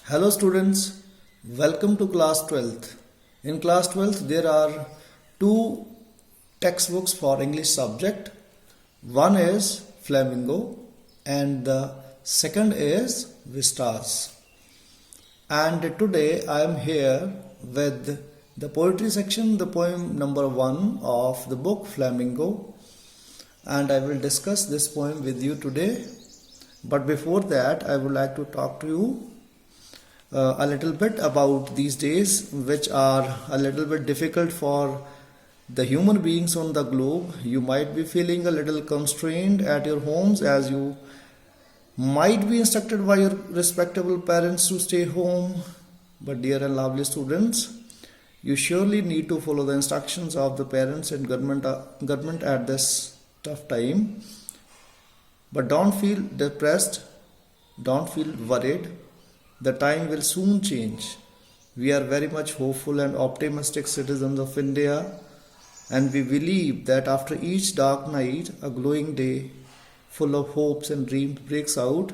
Hello students, welcome to class 12th. In class 12th there are two textbooks for English subject. One is Flamingo and the second is Vistas. And today I am here with the poetry section, the poem number 1 of the book Flamingo, and I will discuss this poem with you today. But before that I would like to talk to you a little bit about these days, which are a little bit difficult for the human beings on the globe. You might be feeling a little constrained at your homes, as you might be instructed by your respectable parents to stay home. But dear and lovely students, you surely need to follow the instructions of the parents and government at this tough time. But don't feel depressed, don't feel worried. The time will soon change. We are very much hopeful and optimistic citizens of India, and we believe that after each dark night, a glowing day full of hopes and dreams breaks out.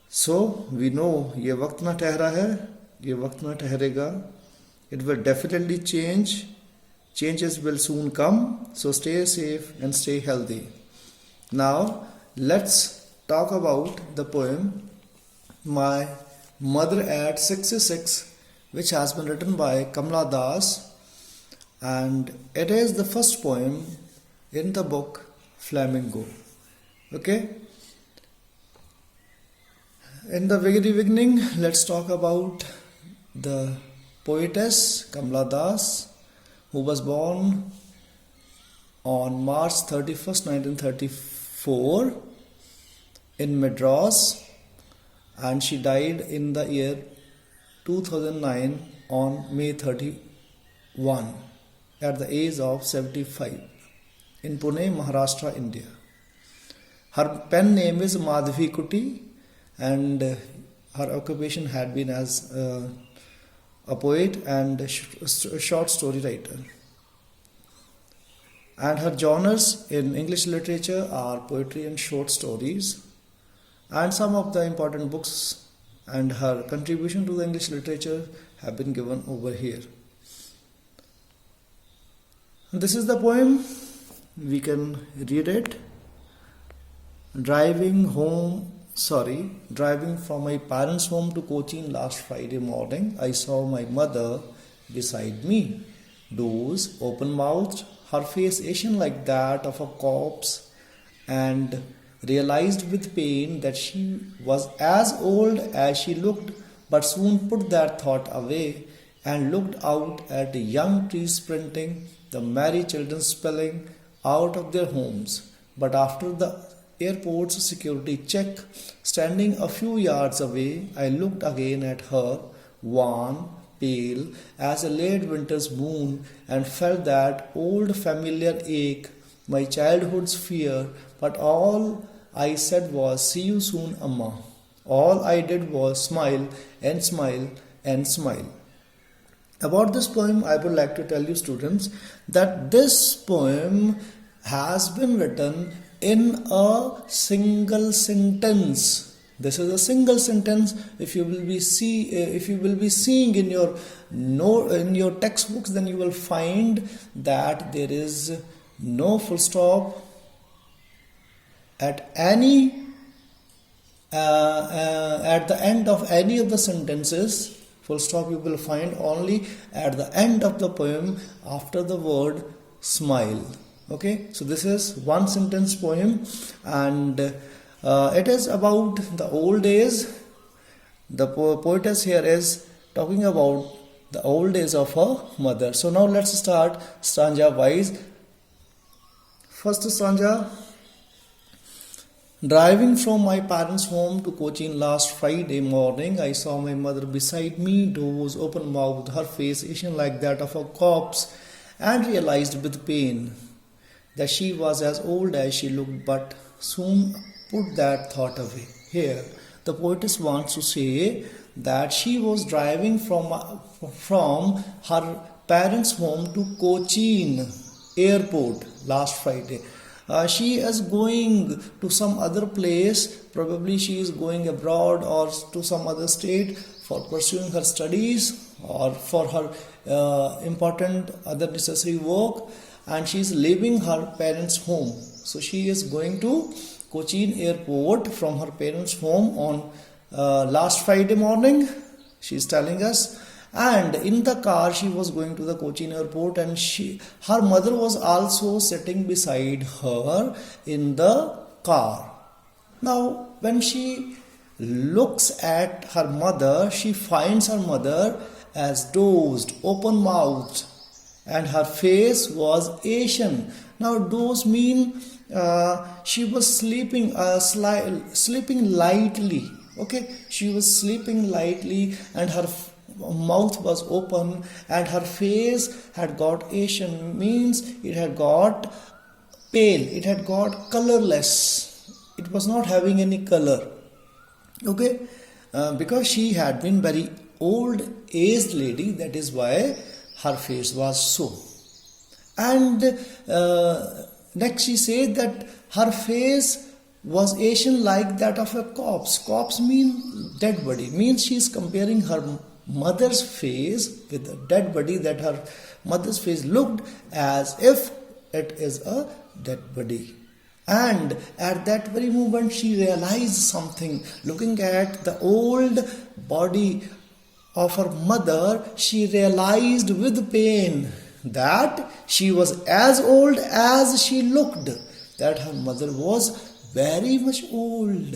So we know ये वक्त ना ठहरा है, ये वक्त ना ठहरेगा. It will definitely change. Changes will soon come. So stay safe and stay healthy. Now let's talk about the poem My Mother at 66, which has been written by Kamla Das, and it is the first poem in the book Flamingo. Okay, in the very beginning, let's talk about the poetess Kamla Das, who was born on March 31st, 1934 in Madras, and she died in the year 2009 on May 31 at the age of 75 in Pune, Maharashtra, India. Her pen name is Madhavi Kuti, and her occupation had been as a poet and a short story writer. And her genres in English literature are poetry and short stories. And some of the important books and her contribution to the English literature have been given over here. This is the poem. We can read it. Driving from my parents' home to Cochin last Friday morning, I saw my mother beside me. Doors open-mouthed, her face Asian like that of a corpse, and realized with pain that she was as old as she looked, but soon put that thought away and looked out at the young trees sprinting, the merry children spelling out of their homes. But after the airport's security check, standing a few yards away, I looked again at her, wan, pale as a late winter's moon, and felt that old familiar ache, my childhood's fear. But all I said was, "See you soon, Amma." All I did was smile and smile and smile. About this poem, I would like to tell you, students, that this poem has been written in a single sentence. This is a single sentence. If you will be seeing in your textbooks, then you will find that there is no full stop at the end of any of the sentences. Full stop you will find only at the end of the poem after the word smile. Okay, so this is one sentence poem, and it is about the old days. The poetess here is talking about the old days of her mother. So now let's start stanza wise. First stanza. Driving from my parents' home to Cochin last Friday morning, I saw my mother beside me, doors open-mouthed, her face Asian like that of a corpse, and realized with pain that she was as old as she looked, but soon put that thought away. Here, the poetess wants to say that she was driving from her parents' home to Cochin airport last Friday. she is going to some other place. Probably she is going abroad or to some other state for pursuing her studies or for her important other necessary work, and she is leaving her parents' home. So she is going to Cochin airport from her parents' home on last Friday morning, she is telling us. And in the car she was going to the Cochin airport, and her mother was also sitting beside her in the car. Now when she looks at her mother, she finds her mother as dozed, open mouthed, and her face was Asian. Now those mean she was sleeping lightly. Okay, she was sleeping lightly, and her mouth was open, and her face had got Asian, means it had got pale, it had got colorless, it was not having any color. Okay, because she had been very old aged lady, that is why her face was so. And next she said that her face was Asian like that of a corpse. Corpse mean dead body, means she is comparing her mother's face with the dead body, that her mother's face looked as if it is a dead body. And at that very moment she realized something. Looking at the old body of her mother, she realized with pain that she was as old as she looked, that her mother was very much old.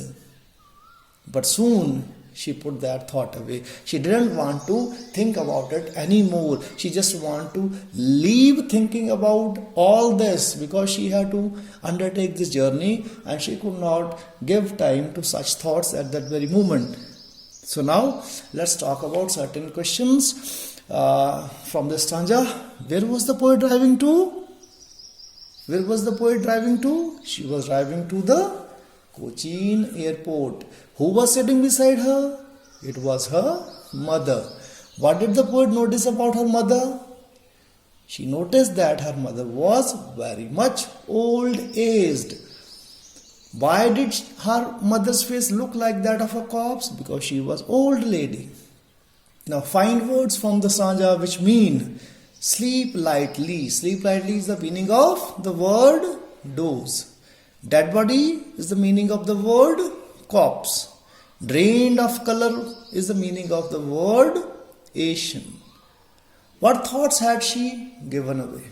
But soon she put that thought away. She didn't want to think about it anymore. She just wanted to leave thinking about all this, because she had to undertake this journey and she could not give time to such thoughts at that very moment. So now let's talk about certain questions from this stanza. Where was the poet driving to? Where was the poet driving to? She was driving to the Cochin airport. Who was sitting beside her? It was her mother. What did the poet notice about her mother? She noticed that her mother was very much old aged. Why did her mother's face look like that of a corpse? Because she was old lady. Now find words from the stanza which mean sleep lightly. Sleep lightly is the meaning of the word doze. Dead body is the meaning of the word corpse. Drained of color is the meaning of the word Asian. What thoughts had she given away?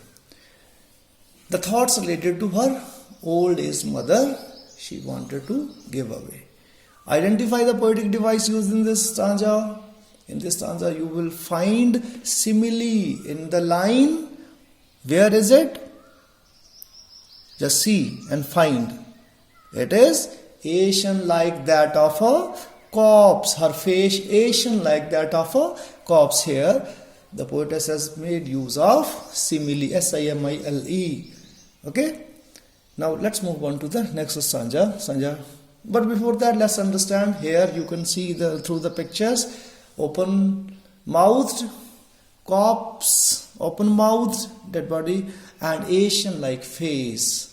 The thoughts related to her old aged mother she wanted to give away. Identify the poetic device used in this stanza. In this stanza you will find simile in the line. Where is it? Just see and find. It is Asian like that of a corpse. Her face Asian like that of a corpse. Here the poetess has made use of simile, S-I-M-I-L-E. Okay. Now let's move on to the next stanza. But before that, let's understand. Here you can see through the pictures, open mouthed corpse, open mouthed dead body, and Asian like face.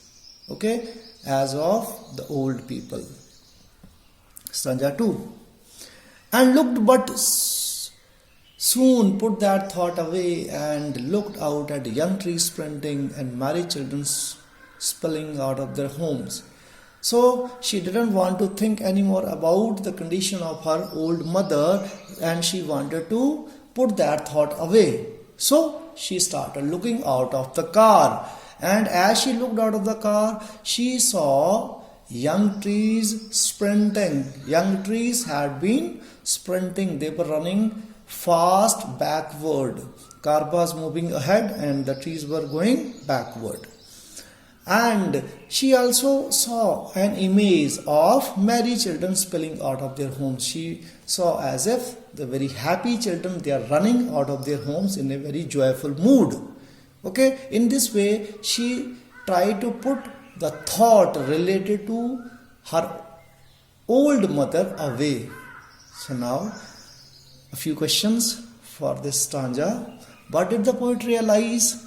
Okay, as of the old people. Stanza 2. And looked but soon put that thought away, and looked out at young trees sprinting and married children spilling out of their homes. So she didn't want to think anymore about the condition of her old mother, and she wanted to put that thought away. So she started looking out of the car. And as she looked out of the car, she saw young trees sprinting. Young trees had been sprinting. They were running fast backward. Car was moving ahead and the trees were going backward. And she also saw an image of merry children spilling out of their homes. She saw as if the very happy children, they are running out of their homes in a very joyful mood. Okay, in this way she tried to put the thought related to her old mother away. So now a few questions for this stanza. What did the poet realize?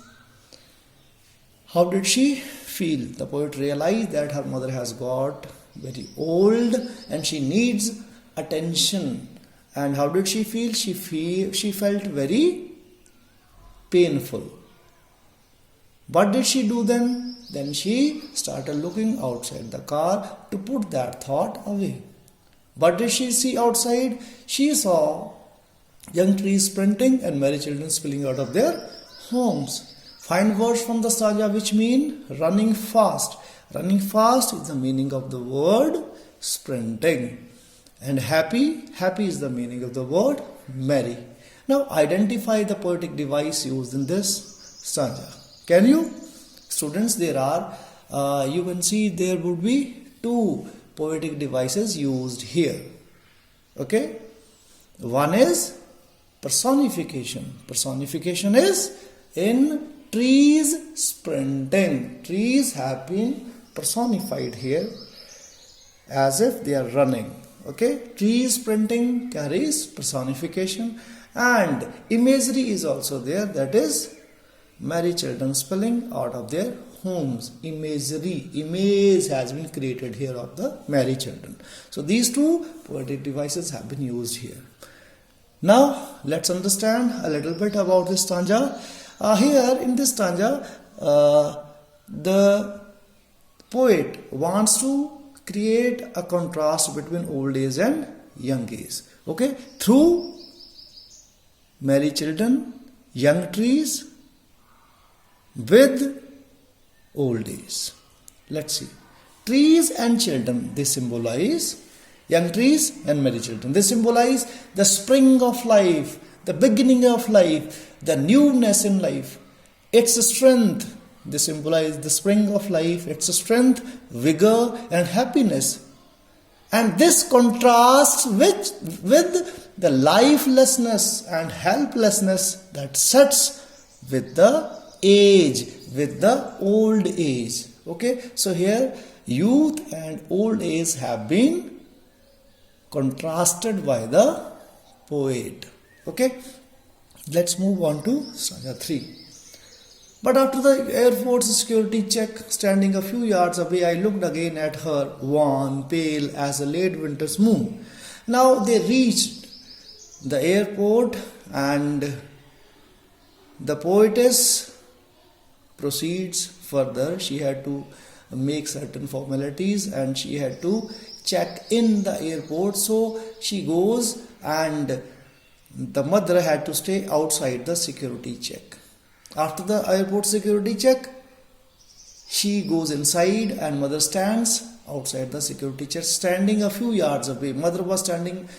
How did she feel? The poet realized that her mother has got very old and she needs attention. And how did she feel? She felt very painful. What did she do then? Then she started looking outside the car to put that thought away. What did she see outside? She saw young trees sprinting and merry children spilling out of their homes. Find words from the stanza which mean running fast. Running fast is the meaning of the word sprinting. And happy is the meaning of the word merry. Now identify the poetic device used in this stanza. Can you? Students, you can see there would be two poetic devices used here. Okay? One is personification. Personification is in trees sprinting. Trees have been personified here as if they are running. Okay? Trees sprinting carries personification, and imagery is also there, that is merry children spilling out of their homes. Imagery, image has been created here of the merry children. So these two poetic devices have been used here. Now let's understand a little bit about this stanza. Here in this stanza, the poet wants to create a contrast between old age and young age. Okay, through merry children, young trees, with old age. Let's see. Trees and children, they symbolize young trees and merry children. They symbolize the spring of life, the beginning of life, the newness in life, its strength. They symbolize the spring of life, its strength, vigor, and happiness. And this contrasts with the lifelessness and helplessness that sets with the age, with the old age. Okay, so here youth and old age have been contrasted by the poet. Okay, let's move on to stanza 3. But after the airport's security check, standing a few yards away, I looked again at her, wan, pale as a late winter's moon. Now they reached the airport, and the poetess proceeds further. She had to make certain formalities and she had to check in the airport. So she goes, and the mother had to stay outside the security check. After the airport security check, she goes inside and mother stands outside the security check, standing a few yards away. Mother was standing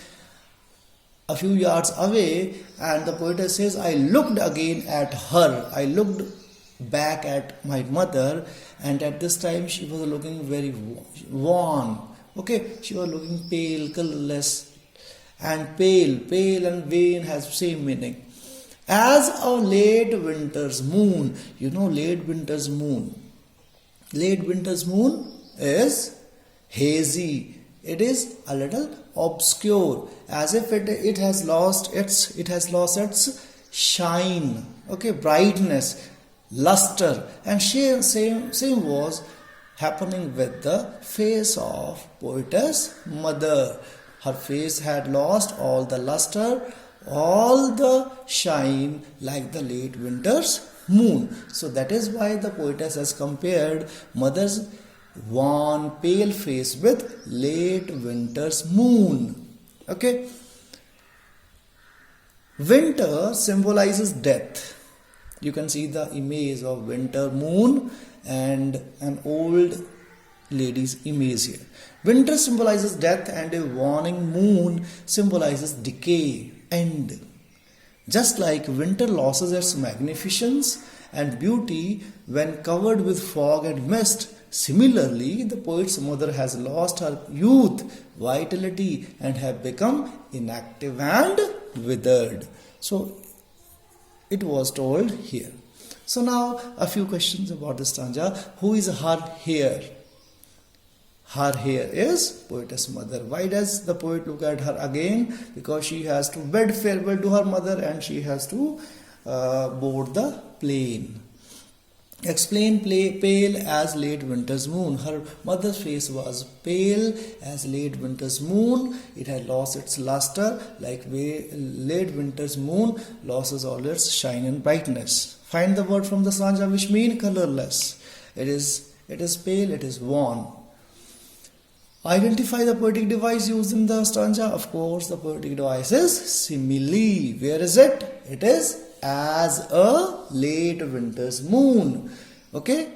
a few yards away, and the poetess says, I looked again at her. I looked back at my mother, and at this time she was looking very wan. Okay, she was looking pale, colorless, and pale and vain has same meaning. As a late winter's moon. You know, late winter's moon. Late winter's moon is hazy. It is a little obscure, as if it has lost its shine. Okay, brightness, luster, and same was happening with the face of poetess mother. Her face had lost all the luster, all the shine, like the late winter's moon. So that is why the poetess has compared mother's wan, pale face with late winter's moon. Okay. Winter symbolizes death. You can see the image of winter moon and an old lady's image here. Winter symbolizes death, and a waning moon symbolizes decay, end. Just like winter loses its magnificence and beauty when covered with fog and mist, similarly the poet's mother has lost her youth, vitality, and have become inactive and withered. So it was told here. So now a few questions about the stanza. Who is her here? Her here is poetess mother. Why does the poet look at her again? Because she has to bid farewell to her mother and she has to board the plane. Explain pale as late winter's moon. Her mother's face was pale as late winter's moon. It had lost its luster like late winter's moon loses all its shine and brightness. Find the word from the stanza which mean colorless. It is pale, it is worn. Identify the poetic device used in the stanza. Of course, the poetic device is simile. Where is it? It is as a late winter's moon. Okay?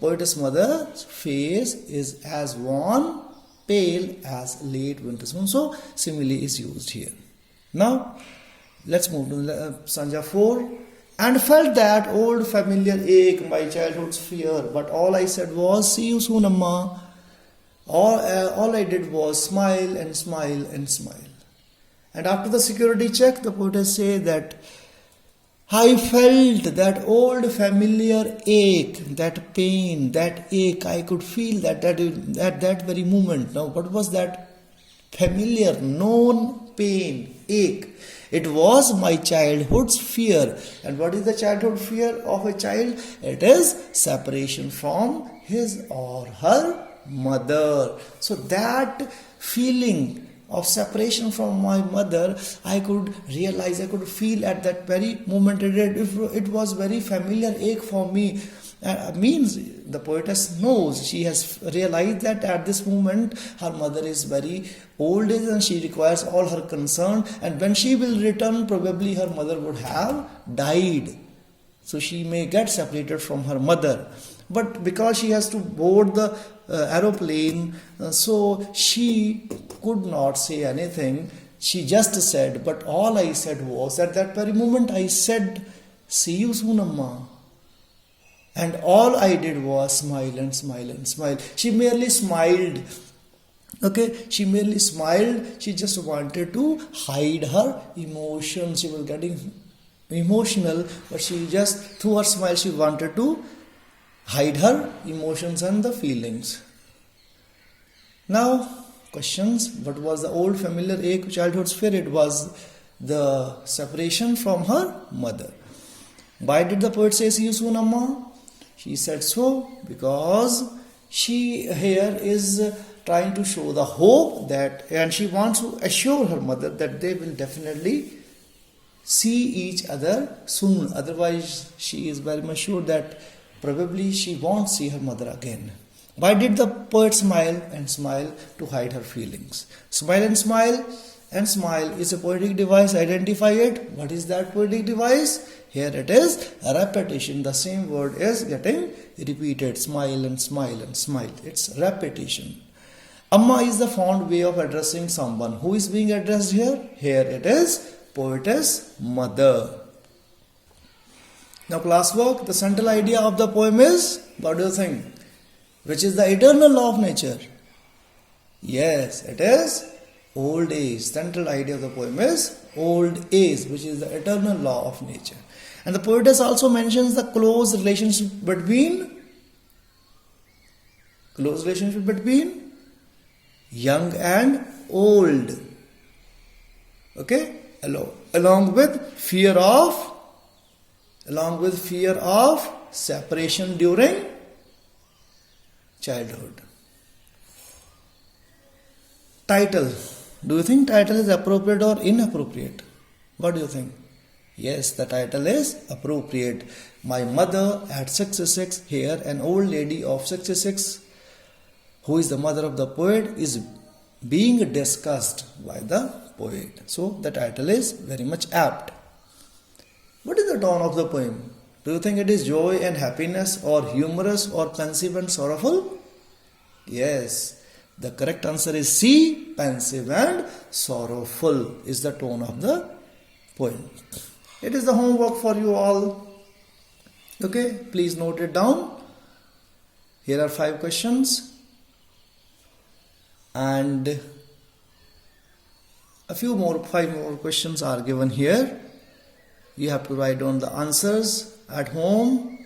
Poetess mother's face is as worn, pale as late winter's moon. So, simile is used here. Now, let's move to stanza 4. And felt that old familiar ache, my childhood's fear. But all I said was, see you soon, Amma. All I did was smile and smile and smile. And after the security check, the poetess say that I felt that old familiar ache, that pain, that ache. I could feel that at that very moment. Now, what was that familiar, known pain, ache? It was my childhood's fear. And what is the childhood fear of a child? It is separation from his or her mother. So that feeling of separation from my mother, I could realize, I could feel at that very moment. It was very familiar ache for me. Means the poetess knows, she has realized that at this moment her mother is very old age and she requires all her concern, and when she will return probably her mother would have died, so she may get separated from her mother. But because she has to board the aeroplane, so she could not say anything. She just said, but all I said was, at that very moment I said, see you soon, Amma. And all I did was smile and smile and smile. She merely smiled. Okay, she merely smiled. She just wanted to hide her emotions. She was getting emotional, but she just, through her smile, she wanted to hide her emotions and the feelings. Now, questions. What was the old familiar ache, childhood fear? It was the separation from her mother. Why did the poet say, see you soon, Amma? She said so because she here is trying to show the hope that, and she wants to assure her mother that they will definitely see each other soon. Otherwise, she is very much sure that probably she won't see her mother again. Why did the poet smile and smile? To hide her feelings. Smile and smile is a poetic device. Identify it. What is that poetic device? Here it is a repetition. The same word is getting repeated. Smile and smile and smile. It's repetition. Amma is the fond way of addressing someone. Who is being addressed here? Here it is poetess mother. Now classwork, the central idea of the poem is, what do you think? Which is the eternal law of nature? Yes, it is old age. Central idea of the poem is old age, which is the eternal law of nature. And the poetess also mentions the close relationship between young and old. Okay? Along with fear of separation during childhood. Title. Do you think title is appropriate or inappropriate? What do you think? Yes, the title is appropriate. My mother at 66, here an old lady of 66, who is the mother of the poet, is being discussed by the poet. So the title is very much apt. What is the tone of the poem? Do you think it is joy and happiness, or humorous, or pensive and sorrowful? Yes, the correct answer is C. Pensive and sorrowful is the tone of the poem. It is the homework for you all. Okay, please note it down. Here are 5 questions. And five more questions are given here. You have to write down the answers at home.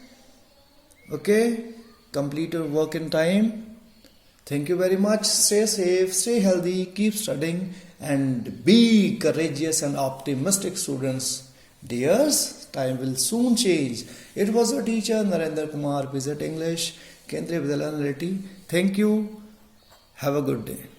Okay, complete your work in time. Thank you very much. Stay safe, stay healthy, keep studying, and be courageous and optimistic students. Dears, time will soon change. It was your teacher Narinder Kumar, Visit English, Kendriya Vidyalaya Naleti. Thank you. Have a good day.